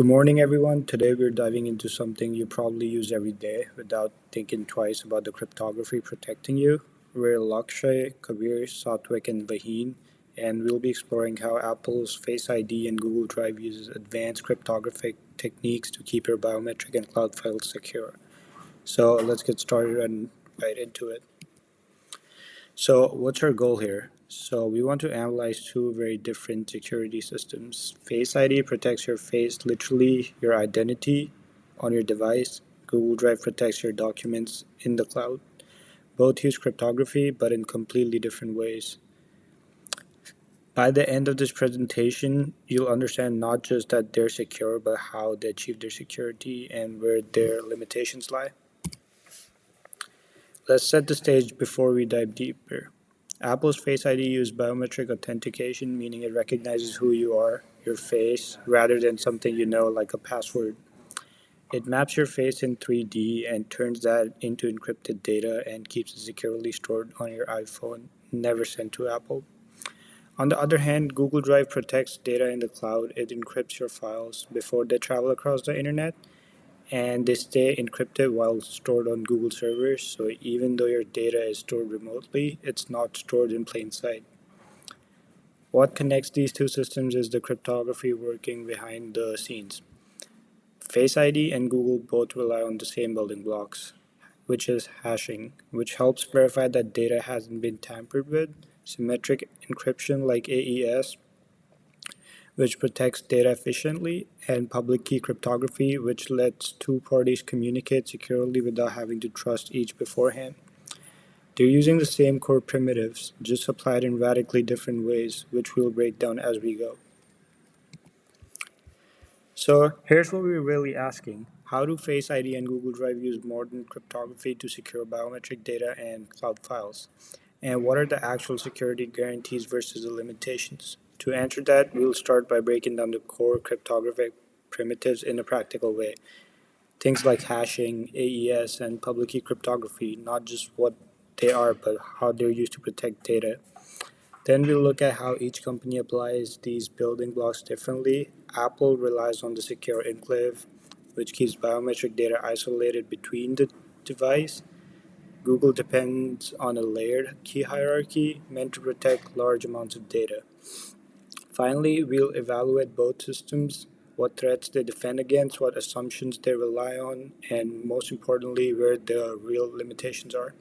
Good morning, everyone. Today we're diving into something you probably use every day without thinking twice about the cryptography protecting you. We're Lakshay, Kabir, Satwik, and Vaheen, and we'll be exploring how Apple's Face ID and Google Drive uses advanced cryptographic techniques to keep your biometric and cloud files secure. So let's get started and right into it. So, what's our goal here? So, we want to analyze two very different security systems. Face ID protects your face, literally your identity on your device. Google Drive protects your documents in the cloud. Both use cryptography, but in completely different ways. By the end of this presentation, you'll understand not just that they're secure, but how they achieve their security and where their limitations lie. Let's set the stage before we dive deeper. Apple's Face ID uses biometric authentication, meaning it recognizes who you are, your face, rather than something you know like a password. It maps your face in 3D and turns that into encrypted data and keeps it securely stored on your iPhone, never sent to Apple. On the other hand, Google Drive protects data in the cloud. It encrypts your files before they travel across the internet, and they stay encrypted while stored on Google servers. So even though your data is stored remotely, it's not stored in plain sight. What connects these two systems is the cryptography working behind the scenes. Face ID and Google both rely on the same building blocks, which is hashing, which helps verify that data hasn't been tampered with, symmetric encryption like AES, which protects data efficiently, and public key cryptography, which lets two parties communicate securely without having to trust each beforehand. They're using the same core primitives, just applied in radically different ways, which we'll break down as we go. So here's what we're really asking. How do Face ID and Google Drive use modern cryptography to secure biometric data and cloud files? And what are the actual security guarantees versus the limitations? To answer that, we'll start by breaking down the core cryptographic primitives in a practical way. Things like hashing, AES, and public key cryptography, not just what they are, but how they're used to protect data. Then we'll look at how each company applies these building blocks differently. Apple relies on the secure enclave, which keeps biometric data isolated between the device. Google depends on a layered key hierarchy meant to protect large amounts of data. Finally, we'll evaluate both systems, what threats they defend against, what assumptions they rely on, and most importantly, where the real limitations are.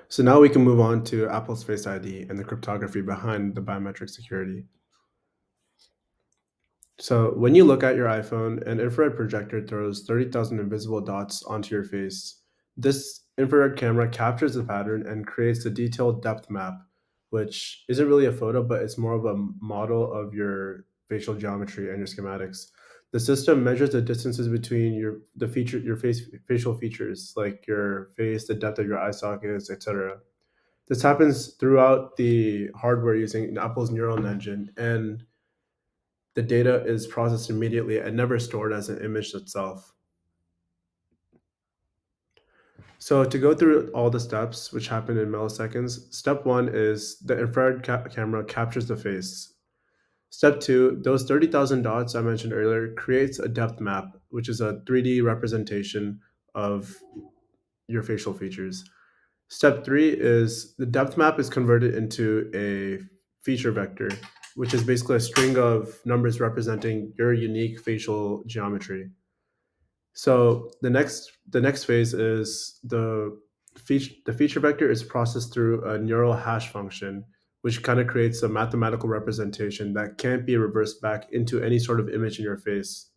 So now we can move on to Apple's Face ID and the cryptography behind the biometric security. So when you look at your iPhone, an infrared projector throws 30,000 invisible dots onto your face. This infrared camera captures the pattern and creates a detailed depth map, which isn't really a photo, but it's more of a model of your facial geometry and your schematics. The system measures the distances between your face facial features, like your face, the depth of your eye sockets, etc. This happens throughout the hardware using Apple's neural engine, and the data is processed immediately and never stored as an image itself. So to go through all the steps, which happen in milliseconds, step one is the infrared camera captures the face. Step two, those 30,000 dots I mentioned earlier creates a depth map, which is a 3D representation of your facial features. Step three is the depth map is converted into a feature vector, which is basically a string of numbers representing your unique facial geometry. So the next phase is the feature vector is processed through a neural hash function, which kind of creates a mathematical representation that can't be reversed back into any sort of image in your face.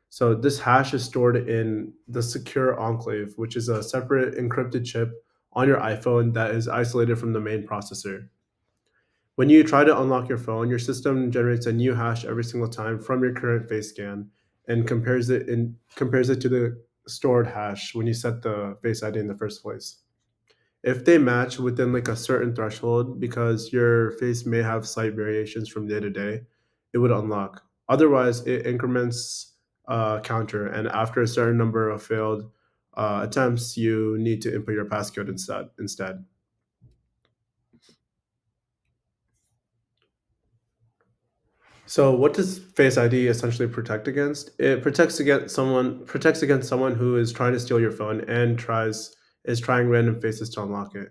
So this hash is stored in the secure enclave, which is a separate encrypted chip on your iPhone that is isolated from the main processor. When you try to unlock your phone, your system generates a new hash every single time from your current face scan and compares it to the stored hash when you set the face ID in the first place. If they match within like a certain threshold, because your face may have slight variations from day to day, it would unlock. Otherwise, it increments counter, and after a certain number of failed attempts, you need to input your passcode instead. So what does Face ID essentially protect against? It protects against someone who is trying to steal your phone and tries is trying random faces to unlock it.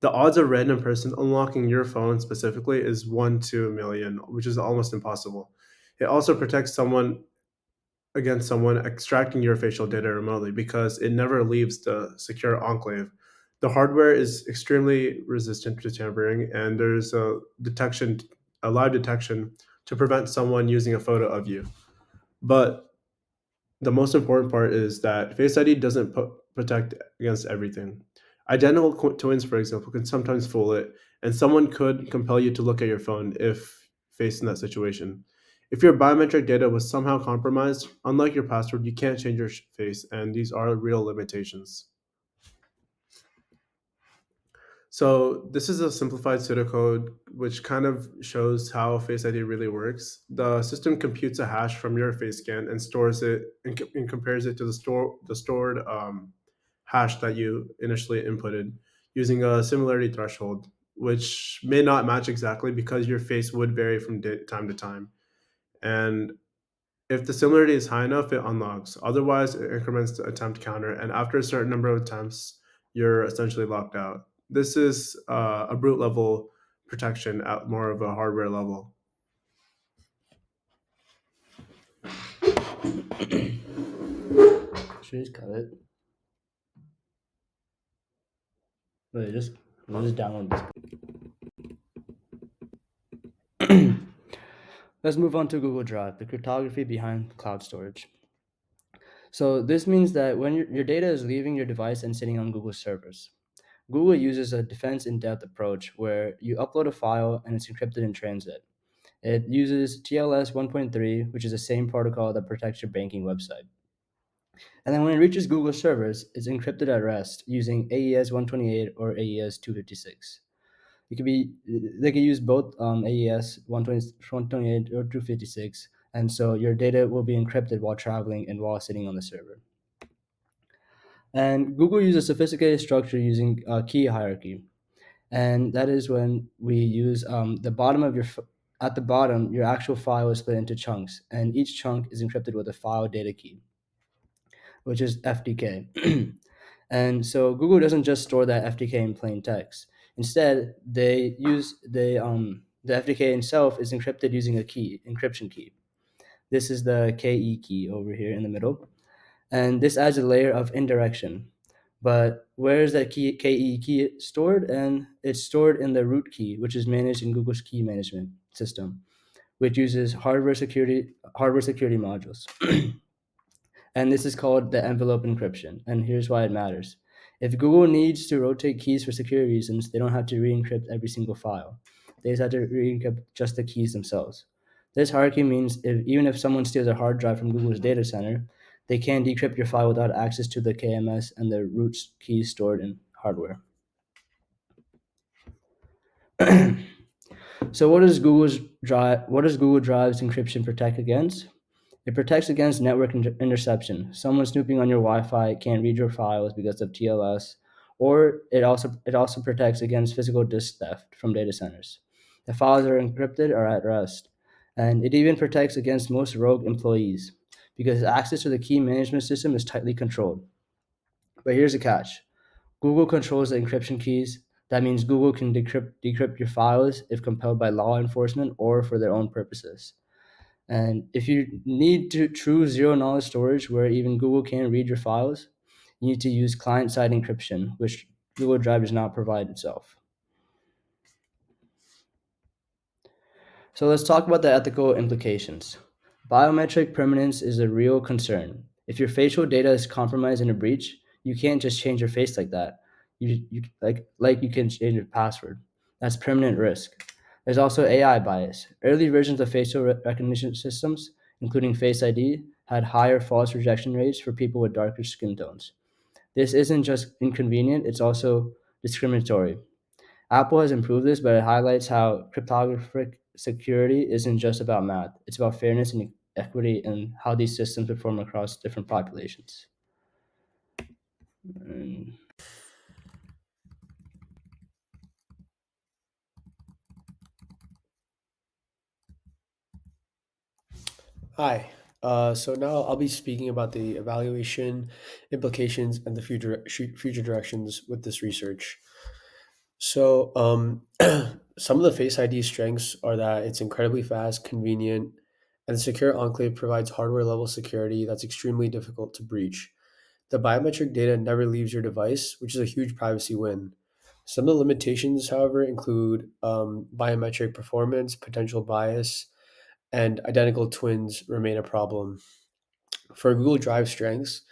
The odds of a random person unlocking your phone specifically is 1 to a million, which is almost impossible. It also protects someone against someone extracting your facial data remotely because it never leaves the secure enclave. The hardware is extremely resistant to tampering, and there's a live detection to prevent someone using a photo of you. But the most important part is that Face ID doesn't protect against everything. Identical twins, for example, can sometimes fool it, and someone could compel you to look at your phone if faced in that situation. If your biometric data was somehow compromised, unlike your password, you can't change your face, and these are real limitations. So this is a simplified pseudocode which kind of shows how Face ID really works. The system computes a hash from your face scan and stores it and compares it to the stored hash that you initially inputted using a similarity threshold, which may not match exactly because your face would vary from time to time. And if the similarity is high enough, it unlocks. Otherwise, it increments the attempt counter, and after a certain number of attempts, you're essentially locked out. This is a brute level protection at more of a hardware level. Should we just cut it? Wait, just we'll just download this. Let's move on to Google Drive, the cryptography behind cloud storage. So this means that when your data is leaving your device and sitting on Google servers, Google uses a defense in-depth approach where you upload a file and it's encrypted in transit. It uses TLS 1.3, which is the same protocol that protects your banking website. And then when it reaches Google servers, it's encrypted at rest using AES 128 or AES 256. It could be they could use both AES 128 or 256, and so your data will be encrypted while traveling and while sitting on the server. And Google uses sophisticated structure using key hierarchy, and that is when we use the bottom of at the bottom your actual file is split into chunks, and each chunk is encrypted with a file data key, which is FDK. And so Google doesn't just store that FDK in plain text. Instead, the FDK itself is encrypted using a encryption key. This is the KE key over here in the middle, and this adds a layer of indirection. But where is that KE key stored? And it's stored in the root key, which is managed in Google's key management system, which uses hardware security modules. And this is called the envelope encryption. And here's why it matters. If Google needs to rotate keys for security reasons, they don't have to re-encrypt every single file. They just have to re-encrypt just the keys themselves. This hierarchy means even if someone steals a hard drive from Google's data center, they can't decrypt your file without access to the KMS and the root keys stored in hardware. So what does Google Drive's encryption protect against? It protects against network interception. Someone snooping on your Wi-Fi can't read your files because of TLS, or it also protects against physical disk theft from data centers. The files are encrypted or at rest, and it even protects against most rogue employees because access to the key management system is tightly controlled. But here's the catch: Google controls the encryption keys. That means Google can decrypt your files if compelled by law enforcement or for their own purposes. And if you need to true zero knowledge storage where even Google can't read your files, you need to use client side encryption, which Google Drive does not provide itself. So let's talk about the ethical implications. Biometric permanence is a real concern. If your facial data is compromised in a breach, you can't just change your face like that. You like you can change your password. That's permanent risk. There's also AI bias. Early versions of facial recognition systems, including Face ID, had higher false rejection rates for people with darker skin tones. This isn't just inconvenient, it's also discriminatory. Apple has improved this, but it highlights how cryptographic security isn't just about math. It's about fairness and equity and how these systems perform across different populations. And Hi. So now I'll be speaking about the evaluation, implications, and the future directions with this research. Some of the Face ID strengths are that it's incredibly fast, convenient, and the secure enclave provides hardware level security that's extremely difficult to breach. The biometric data never leaves your device, which is a huge privacy win. Some of the limitations, however, include biometric performance, potential bias, and identical twins remain a problem. For Google Drive strengths,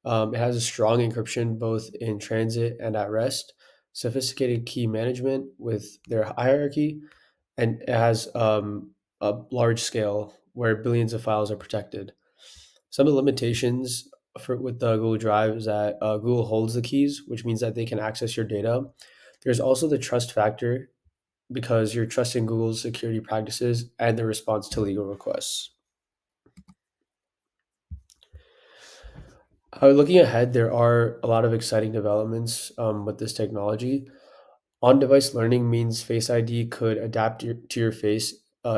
it has a strong encryption both in transit and at rest, sophisticated key management with their hierarchy, and it has a large scale where billions of files are protected. Some of the limitations with the Google Drive is that Google holds the keys, which means that they can access your data. There's also the trust factor because you're trusting Google's security practices and their response to legal requests. Looking ahead, there are a lot of exciting developments with this technology. On device learning means Face ID could adapt to your face,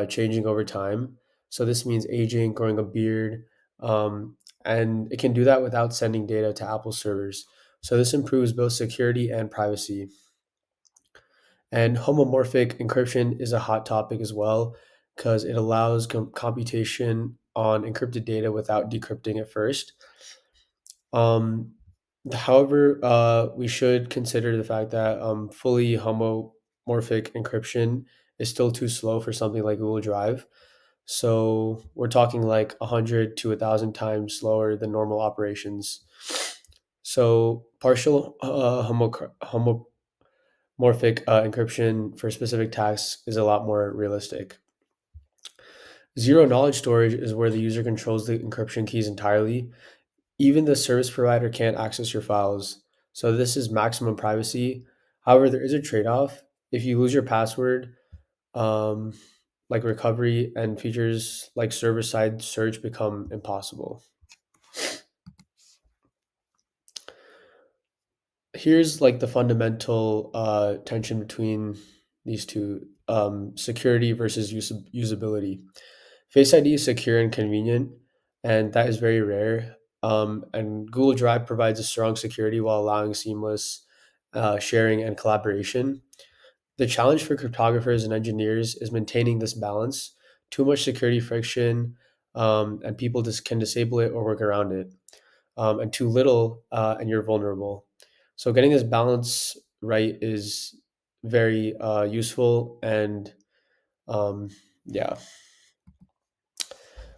changing over time. So, this means aging, growing a beard, and it can do that without sending data to Apple servers. So, this improves both security and privacy. And homomorphic encryption is a hot topic as well because it allows computation on encrypted data without decrypting it first. Um, However, we should consider the fact that fully homomorphic encryption is still too slow for something like Google Drive. So we're talking like 100 to 1,000 times slower than normal operations. So partial homomorphic encryption for specific tasks is a lot more realistic. Zero knowledge storage is where the user controls the encryption keys entirely. Even the service provider can't access your files. So this is maximum privacy. However, there is a trade-off. If you lose your password, um, like recovery and features like server-side search become impossible. Here's like the fundamental tension between these two: security versus usability. Face ID is secure and convenient, and that is very rare. And Google Drive provides a strong security while allowing seamless sharing and collaboration. The challenge for cryptographers and engineers is maintaining this balance. Too much security friction, and people just can disable it or work around it, and too little, and you're vulnerable. So getting this balance right is very useful, and um, yeah.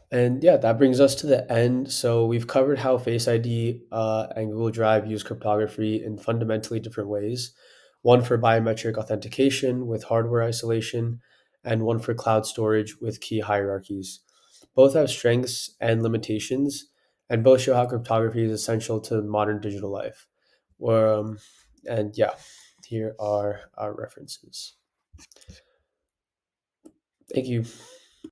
And yeah, that brings us to the end. So we've covered how Face ID and Google Drive use cryptography in fundamentally different ways. One for biometric authentication with hardware isolation, and one for cloud storage with key hierarchies. Both have strengths and limitations, and both show how cryptography is essential to modern digital life. Um, and yeah, here are our references. Thank you.